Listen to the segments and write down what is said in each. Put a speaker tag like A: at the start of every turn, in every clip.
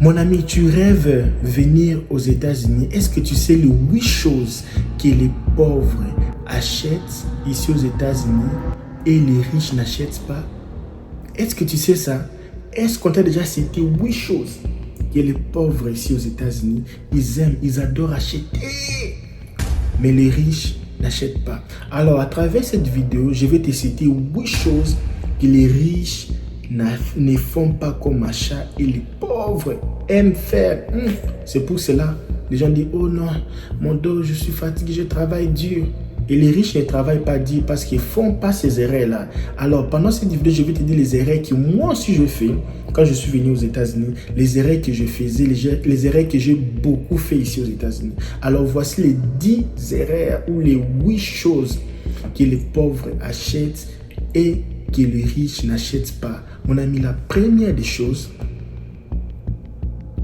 A: Mon ami, tu rêves venir aux États-Unis. Est-ce que tu sais les 8 choses que les pauvres achètent ici aux États-Unis et les riches n'achètent pas? Est-ce que tu sais ça? Est-ce qu'on t'a déjà cité 8 choses que les pauvres ici aux États-Unis, ils aiment, ils adorent acheter, mais les riches n'achètent pas? Alors, à travers cette vidéo, je vais te citer 8 choses que les riches ne font pas comme achat et les pauvres aiment faire. C'est pour cela, les gens disent, oh non, mon dos, je suis fatigué, je travaille dur. Et les riches ne travaillent pas dur parce qu'ils ne font pas ces erreurs-là. Alors, pendant cette vidéo, je vais te dire les erreurs que moi aussi je fais quand je suis venu aux États-Unis, les erreurs que je faisais, les erreurs que j'ai beaucoup fait ici aux États-Unis. Alors, voici les 10 erreurs ou les 8 choses que les pauvres achètent et que les riches n'achètent pas. Mon ami, la première des choses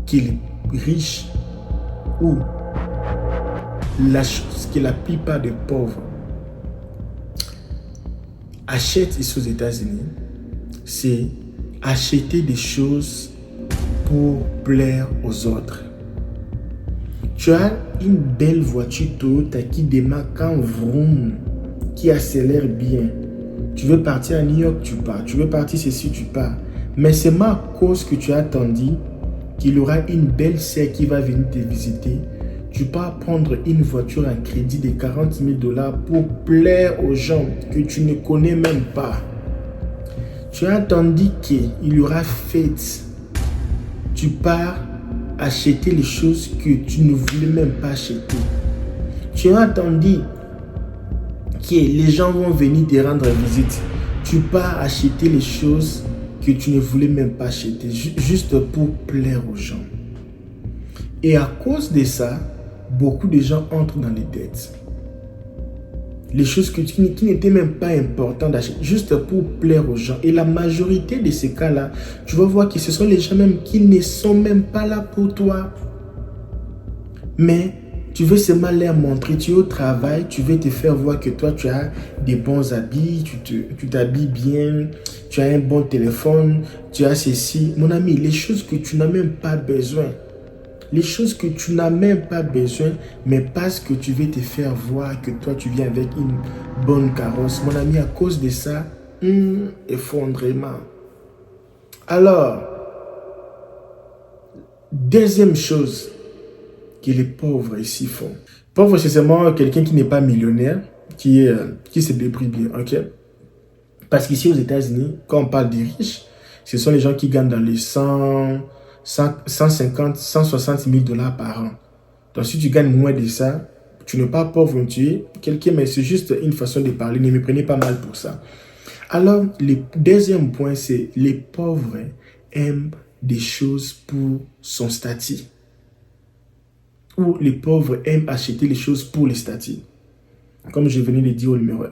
A: que les riches ou la chose que la plupart des pauvres achètent ici aux États-Unis, c'est acheter des choses pour plaire aux autres. Tu as une belle voiture Toyota qui démarre quand vroom, qui accélère bien. Tu veux partir à New York, tu pars. Tu veux partir ceci, tu pars. Mais c'est à cause que tu as attendu qu'il y aura une belle sœur qui va venir te visiter. Tu pars prendre une voiture en crédit de 40 000 $ pour plaire aux gens que tu ne connais même pas. Tu as attendu qu'il y aura fête. Tu pars acheter les choses que tu ne voulais même pas acheter. Tu as attendu que les gens vont venir te rendre visite. Tu pars acheter les choses que tu ne voulais même pas acheter, juste pour plaire aux gens. Et à cause de ça, beaucoup de gens entrent dans les dettes. Les choses qui n'étaient même pas importantes d'acheter, juste pour plaire aux gens. Et la majorité de ces cas-là, tu vas voir que ce sont les gens même qui ne sont même pas là pour toi. Mais tu veux seulement leur montrer, tu es au travail, tu veux te faire voir que toi, tu as des bons habits, tu t'habilles bien, tu as un bon téléphone, tu as ceci. Mon ami, les choses que tu n'as même pas besoin. Les choses que tu n'as même pas besoin, mais parce que tu veux te faire voir que toi, tu viens avec une bonne carrosse. Mon ami, à cause de ça, effondrement. Alors, deuxième chose que les pauvres ici font. Pauvre, c'est seulement quelqu'un qui n'est pas millionnaire, qui se débrouille bien, ok? Parce qu'ici aux États-Unis, quand on parle des riches, ce sont les gens qui gagnent dans les 150, 160 000 $ par an. Donc, si tu gagnes moins de ça, tu n'es pas pauvre, tu es quelqu'un, mais c'est juste une façon de parler. Ne me prenez pas mal pour ça. Alors, le deuxième point, c'est les pauvres aiment des choses pour son statut. Ou les pauvres aiment acheter les choses pour les statuts. Comme je venais de dire au numéro 1,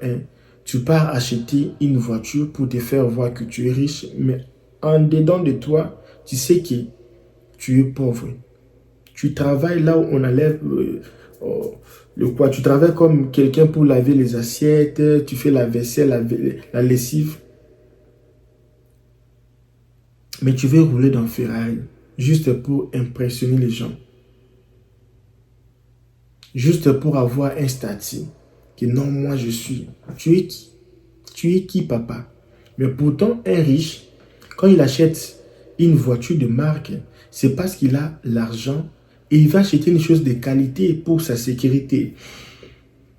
A: tu pars acheter une voiture pour te faire voir que tu es riche, mais en dedans de toi, tu sais que tu es pauvre. Tu travailles là où on enlève le quoi. Tu travailles comme quelqu'un pour laver les assiettes, tu fais la vaisselle, la lessive. Mais tu veux rouler dans Ferrari juste pour impressionner les gens. Juste pour avoir un statut. Que non, moi je suis. Tu es qui? Tu es qui, papa? Mais pourtant, un riche, quand il achète une voiture de marque, c'est parce qu'il a l'argent et il va acheter une chose de qualité pour sa sécurité.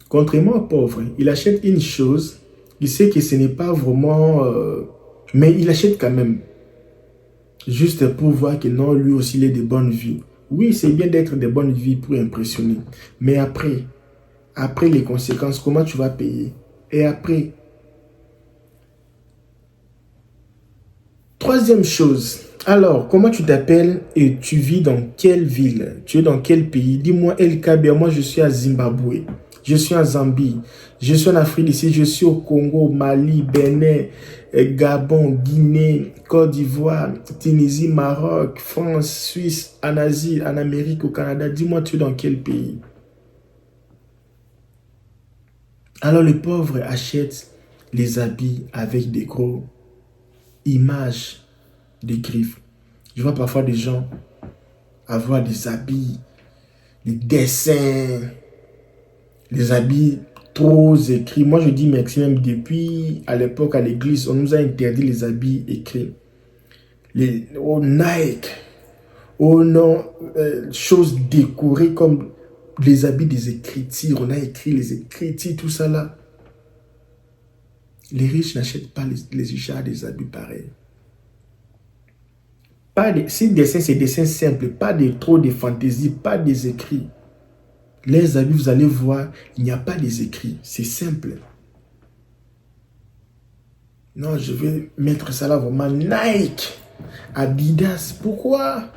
A: Contrairement au pauvre, il achète une chose, il sait que ce n'est pas vraiment... mais il achète quand même. Juste pour voir que non, lui aussi, il a de bonnes vies. Oui, c'est bien d'être de bonnes vies pour impressionner. Mais après les conséquences, comment tu vas payer? Et après, troisième chose. Alors, comment tu t'appelles et tu vis dans quelle ville? Tu es dans quel pays? Dis-moi, LKB, moi je suis à Zimbabwe. Je suis en Zambie. Je suis en Afrique d'ici. Je suis au Congo, Mali, Bénin, Gabon, Guinée, Côte d'Ivoire, Tunisie, Maroc, France, Suisse, en Asie, en Amérique, au Canada. Dis-moi, tu es dans quel pays? Alors, les pauvres achètent les habits avec des gros images de griffes. Je vois parfois des gens avoir des habits, des dessins, des habits trop écrits. Moi, je dis merci, même depuis à l'époque à l'église, on nous a interdit les habits écrits. Les Nike, non, choses décorées comme les habits des écritures. On a écrit les écritures, tout ça là. Les riches n'achètent pas les gens des habits pareils. Si dessin, c'est dessin simple, pas trop de fantaisie, pas des écrits. Les habits, vous allez voir, il n'y a pas des écrits, c'est simple. Non, je vais mettre ça là vraiment Nike, Adidas. Pourquoi?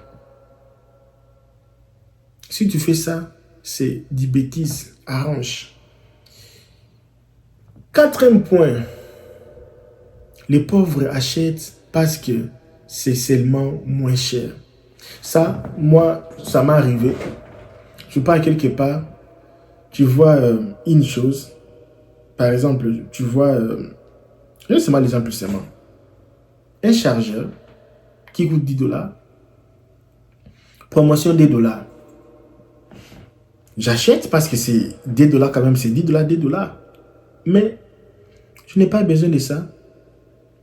A: Si tu fais ça, c'est des bêtises. Arrange. Quatrième point. Les pauvres achètent parce que c'est seulement moins cher. Ça, moi, ça m'est arrivé. Tu pars quelque part, tu vois une chose. Par exemple, tu vois... je sais pas l'exemple seulement. Un chargeur qui coûte 10 $. Promotion $. J'achète parce que c'est $, quand même, c'est 10 $, 10 $. Mais je n'ai pas besoin de ça.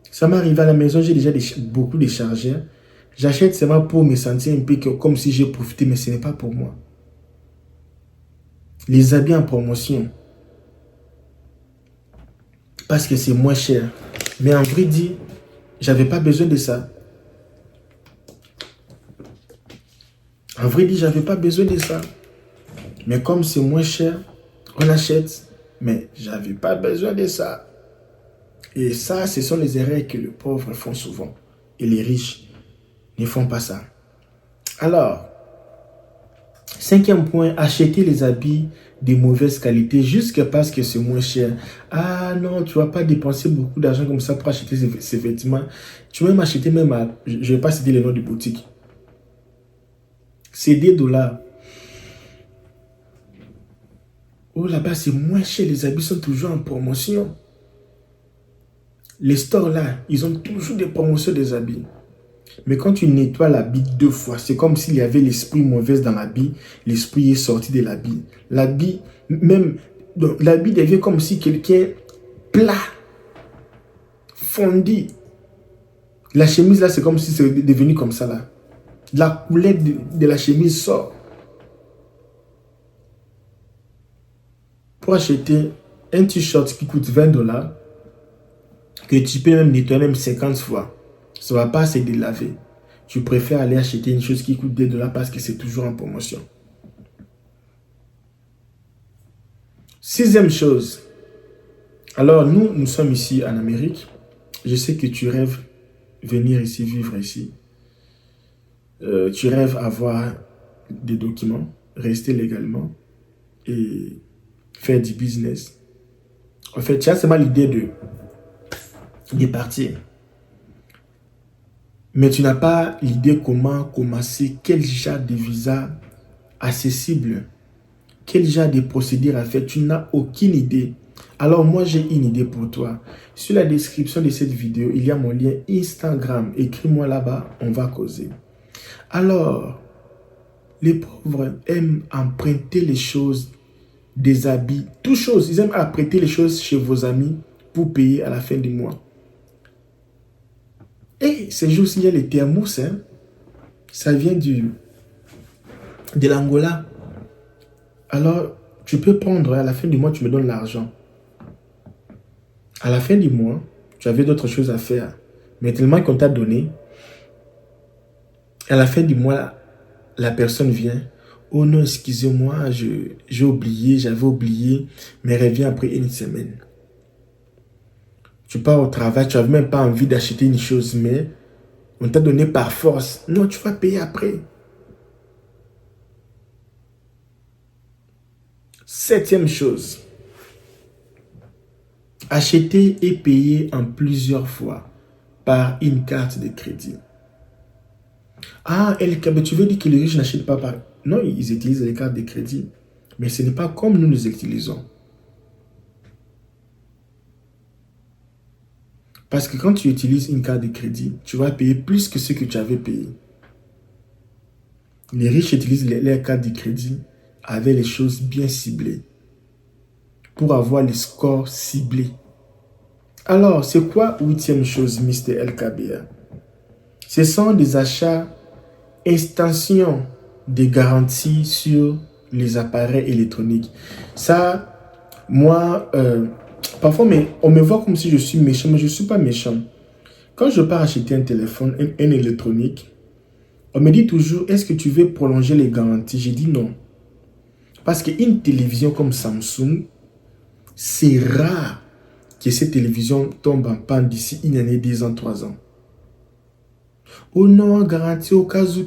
A: Ça m'est arrivé à la maison, j'ai déjà beaucoup de chargeurs. J'achète seulement pour me sentir un peu comme si j'ai profité, mais ce n'est pas pour moi. Les habits en promotion. Parce que c'est moins cher. Mais en vrai dit, j'avais pas besoin de ça. En vrai dit, j'avais pas besoin de ça. Mais comme c'est moins cher, on achète. Mais j'avais pas besoin de ça. Et ça, ce sont les erreurs que les pauvres font souvent. Et les riches ne font pas ça. Alors, cinquième point, acheter les habits de mauvaise qualité juste parce que c'est moins cher. Ah non, tu ne vas pas dépenser beaucoup d'argent comme ça pour acheter ces vêtements. Tu vas même acheter même à... Je ne vais pas citer les noms de boutiques. C'est $. Oh, là-bas, c'est moins cher. Les habits sont toujours en promotion. Les stores là, ils ont toujours des promotions des habits. Mais quand tu nettoies l'habit 2 fois, c'est comme s'il y avait l'esprit mauvais dans l'habit. L'esprit est sorti de l'habit. L'habit, même, l'habit devient comme si quelqu'un plat, fondu. La chemise là, c'est comme si c'est devenu comme ça là. La couleur de la chemise sort. Pour acheter un t-shirt qui coûte 20 $, que tu peux même nettoyer même 50 fois, ça ne va pas assez délaver. Tu préfères aller acheter une chose qui coûte 2 $ parce que c'est toujours en promotion. Sixième chose. Alors, nous sommes ici en Amérique. Je sais que tu rêves venir ici, vivre ici. Tu rêves avoir des documents, rester légalement et faire du business. En fait, tu as seulement l'idée de partir. Mais tu n'as pas l'idée comment commencer, quel genre de visa accessible, quel genre de procédure à faire. Tu n'as aucune idée. Alors moi, j'ai une idée pour toi. Sur la description de cette vidéo, il y a mon lien Instagram. Écris-moi là-bas, on va causer. Alors, les pauvres aiment emprunter les choses, des habits, toutes choses. Ils aiment emprunter les choses chez vos amis pour payer à la fin du mois. Et ces jours-ci, il y a les thermos. Hein? Ça vient de l'Angola. Alors, tu peux prendre, à la fin du mois, tu me donnes l'argent. À la fin du mois, tu avais d'autres choses à faire. Mais tellement qu'on t'a donné, à la fin du mois, la personne vient. Oh non, excusez-moi, j'ai oublié, j'avais oublié, mais reviens après une semaine. Tu pars au travail, tu n'avais même pas envie d'acheter une chose, mais on t'a donné par force. Non, tu vas payer après. Septième chose. Acheter et payer en plusieurs fois par une carte de crédit. Ah, tu veux dire que les riches n'achètent pas par... Non, ils utilisent les cartes de crédit. Mais ce n'est pas comme nous les utilisons. Parce que quand tu utilises une carte de crédit, tu vas payer plus que ce que tu avais payé. Les riches utilisent leurs cartes de crédit avec les choses bien ciblées pour avoir les scores ciblés. Alors, c'est quoi huitième chose, Mr. LKBA? Ce sont des achats extension de garantie sur les appareils électroniques. Ça, moi, parfois, on me voit comme si je suis méchant, mais je ne suis pas méchant. Quand je pars acheter un téléphone, un électronique, on me dit toujours, est-ce que tu veux prolonger les garanties? J'ai dit non. Parce qu'une télévision comme Samsung, c'est rare que cette télévision tombe en panne d'ici une année, 10 ans, 3 ans. Oh non, garantie au cas où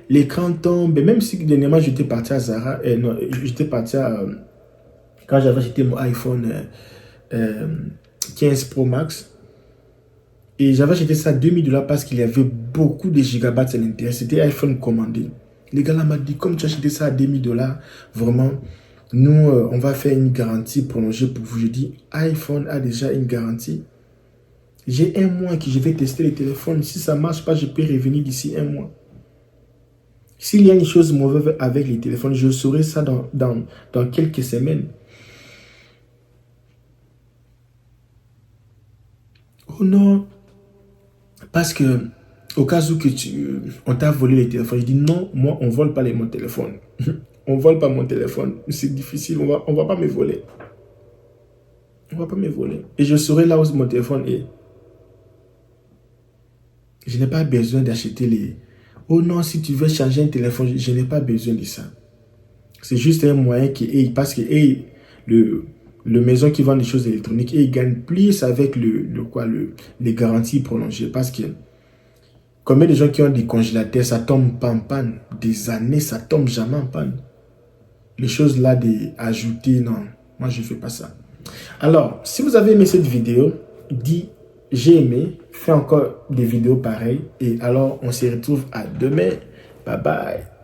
A: l'écran tombe. Même si dernièrement j'étais parti à Zara, non, j'étais parti à... quand j'avais acheté mon iPhone 15 Pro Max, et j'avais acheté ça à 2000$ parce qu'il y avait beaucoup de gigabytes à l'intérieur. C'était iPhone commandé. Les gars là m'ont dit, comme tu as acheté ça à 2000$, vraiment, nous, on va faire une garantie prolongée pour vous. Je dis, iPhone a déjà une garantie. J'ai un mois que je vais tester les téléphones. Si ça ne marche pas, je peux revenir d'ici un mois. S'il y a une chose mauvaise avec les téléphones, je saurai ça dans quelques semaines. Oh non, parce que au cas où on t'a volé les téléphones, je dis non, moi on ne vole pas mon téléphone. On ne vole pas mon téléphone. C'est difficile, on va pas me voler. On ne va pas me voler. Et je saurai là où mon téléphone est. Je n'ai pas besoin d'acheter les... Oh non, si tu veux changer un téléphone, je n'ai pas besoin de ça. C'est juste un moyen parce que le maison qui vend des choses électroniques, ils gagnent plus avec les garanties prolongées. Parce que combien de gens qui ont des congélateurs, ça tombe pas en panne. Des années, ça tombe jamais en panne. Les choses là d'ajouter, non. Moi, je ne fais pas ça. Alors, si vous avez aimé cette vidéo, dites j'ai aimé, fais encore des vidéos pareilles. Et alors, on se retrouve à demain. Bye bye.